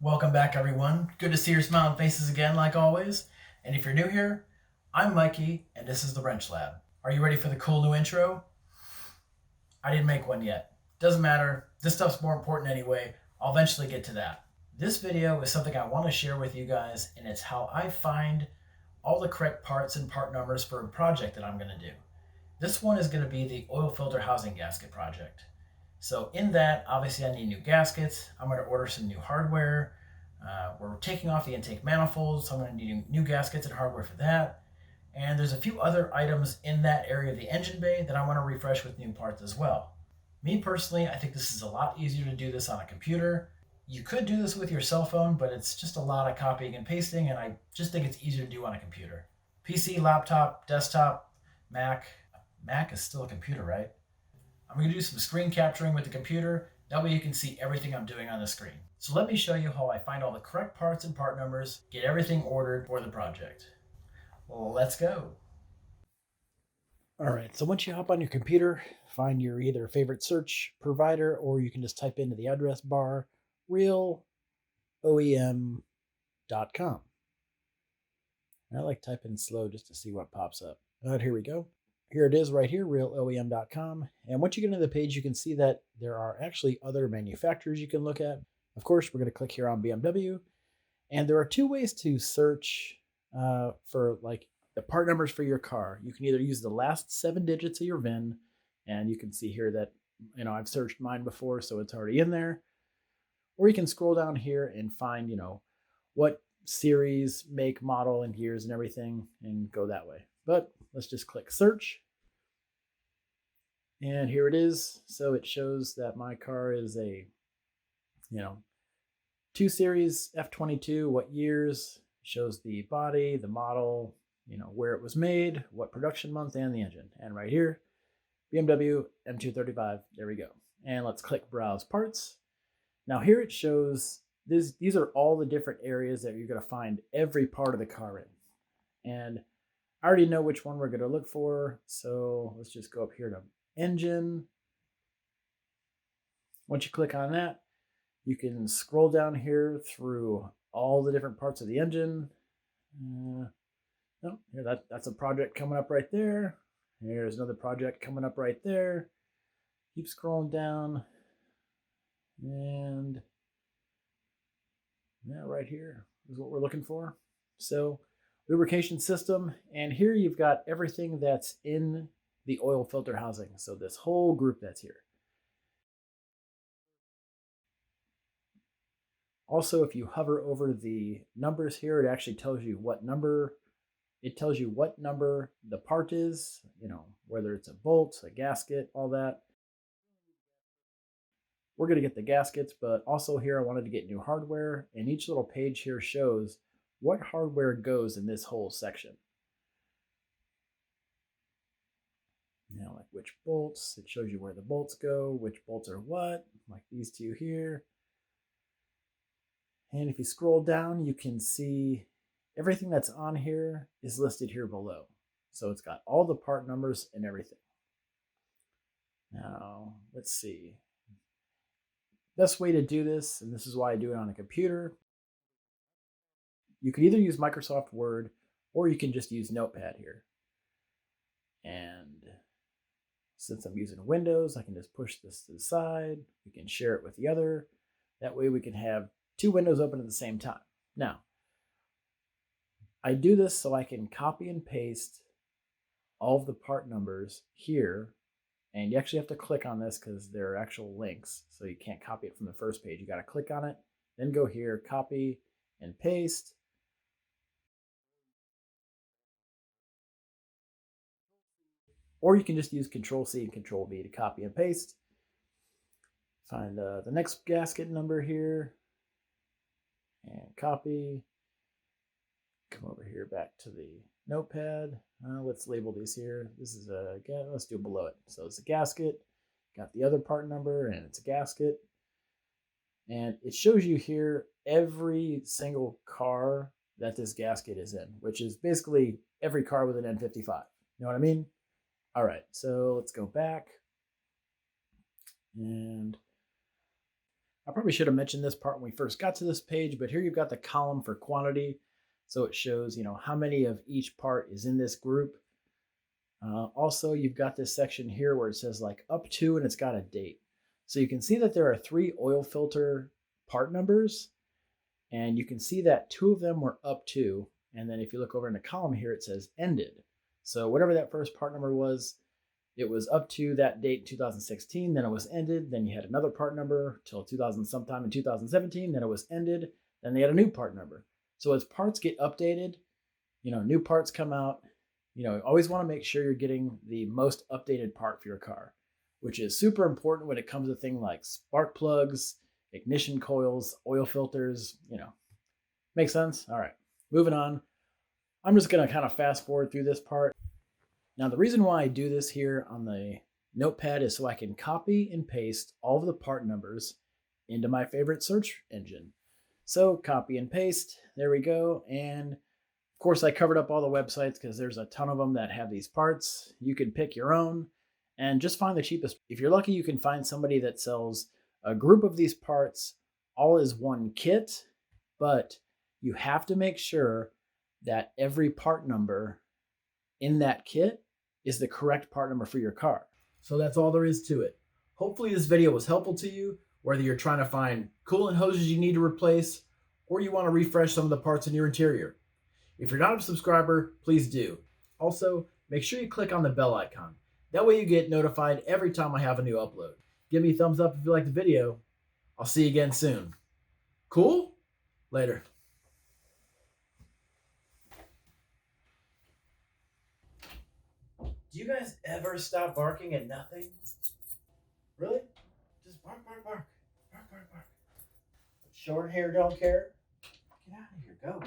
Welcome back, everyone. Good to see your smiling faces again, like always. And if you're new here, I'm Mikey, and this is the Wrench Lab. Are you ready for the cool new intro? I didn't make one yet. Doesn't matter. This stuff's more important anyway. I'll eventually get to that. This video is something I want to share with you guys, and it's how I find all the correct parts and part numbers for a project that I'm going to do. This one is going to be the oil filter housing gasket project. So in that, obviously I need new gaskets. I'm going to order some new hardware. We're taking off the intake manifolds, so I'm going to need new gaskets and hardware for that. And there's a few other items in that area of the engine bay that I want to refresh with new parts as well. Me personally, I think this is a lot easier to do this on a computer. You could do this with your cell phone, but it's just a lot of copying and pasting, and I just think it's easier to do on a computer. PC, laptop, desktop, Mac. Mac is still a computer, right? I'm going to do some screen capturing with the computer. That way you can see everything I'm doing on the screen. So let me show you how I find all the correct parts and part numbers, get everything ordered for the project. Well, let's go. All right, so once you hop on your computer, find your either favorite search provider, or you can just type into the address bar, realoem.com. I like typing slow just to see what pops up. All right, here we go. Here it is right here, realoem.com. And once you get into the page, you can see that there are actually other manufacturers you can look at. Of course, we're going to click here on BMW. And there are two ways to search for like the part numbers for your car. You can either use the last 7 digits of your VIN, and you can see here that, I've searched mine before, so it's already in there. Or you can scroll down here and find, what series, make, model, and years and everything, and go that way. But let's just click search. And here it is. So it shows that my car is a, 2 Series F22, what years, shows the body, the model, where it was made, what production month, and the engine. And right here, BMW M235, there we go. And let's click Browse Parts. Now here it shows, these are all the different areas that you're going to find every part of the car in. And I already know which one we're going to look for, so let's just go up here to engine. Once you click on that, you can scroll down here through all the different parts of the engine. That's a project coming up right there. Here's another project coming up right there. Keep scrolling down. And right here is what we're looking for. So lubrication system, and here you've got everything that's in the oil filter housing. So this whole group that's here. Also, if you hover over the numbers here, it actually tells you what number. It tells you what number the part is, whether it's a bolt, a gasket, all that. We're going to get the gaskets, but also here I wanted to get new hardware, and each little page here shows what hardware goes in this whole section. Like which bolts, it shows you where the bolts go, which bolts are what, like these two here. And if you scroll down, you can see everything that's on here is listed here below. So it's got all the part numbers and everything. Now, let's see. Best way to do this, and this is why I do it on a computer, you can either use Microsoft Word or you can just use Notepad here. And since I'm using Windows, I can just push this to the side. We can share it with the other. That way we can have 2 windows open at the same time. Now, I do this so I can copy and paste all of the part numbers here. And you actually have to click on this because there are actual links. So you can't copy it from the first page. You got to click on it, then go here, copy and paste. Or you can just use Control-C and Control-V to copy and paste. Find the next gasket number here and copy. Come over here back to the notepad. Let's label these here. This is let's do below it. So it's a gasket, got the other part number, and it's a gasket. And it shows you here every single car that this gasket is in, which is basically every car with an N55. You know what I mean? All right, so let's go back. And I probably should have mentioned this part when we first got to this page, but here you've got the column for quantity. So it shows, how many of each part is in this group. Also, you've got this section here where it says like up to, and it's got a date. So you can see that there are 3 oil filter part numbers, and you can see that 2 of them were up to. And then if you look over in the column here, it says ended. So whatever that first part number was, it was up to that date in 2016, then it was ended, then you had another part number till 2000 sometime in 2017, then it was ended, then they had a new part number. So as parts get updated, new parts come out, always want to make sure you're getting the most updated part for your car, which is super important when it comes to things like spark plugs, ignition coils, oil filters, Make sense? All right, moving on. I'm just going to kind of fast forward through this part. Now, the reason why I do this here on the notepad is so I can copy and paste all of the part numbers into my favorite search engine. So copy and paste, there we go. And of course I covered up all the websites because there's a ton of them that have these parts. You can pick your own and just find the cheapest. If you're lucky, you can find somebody that sells a group of these parts all as one kit, but you have to make sure that every part number in that kit is the correct part number for your car. So that's all there is to it. Hopefully this video was helpful to you, whether you're trying to find coolant hoses you need to replace, or you want to refresh some of the parts in your interior. If you're not a subscriber, please do. Also, make sure you click on the bell icon. That way you get notified every time I have a new upload. Give me a thumbs up if you like the video. I'll see you again soon. Cool? Later. Do you guys ever stop barking at nothing? Really? Just bark, bark, bark. Bark, bark, bark. Short hair don't care. Get out of here, go.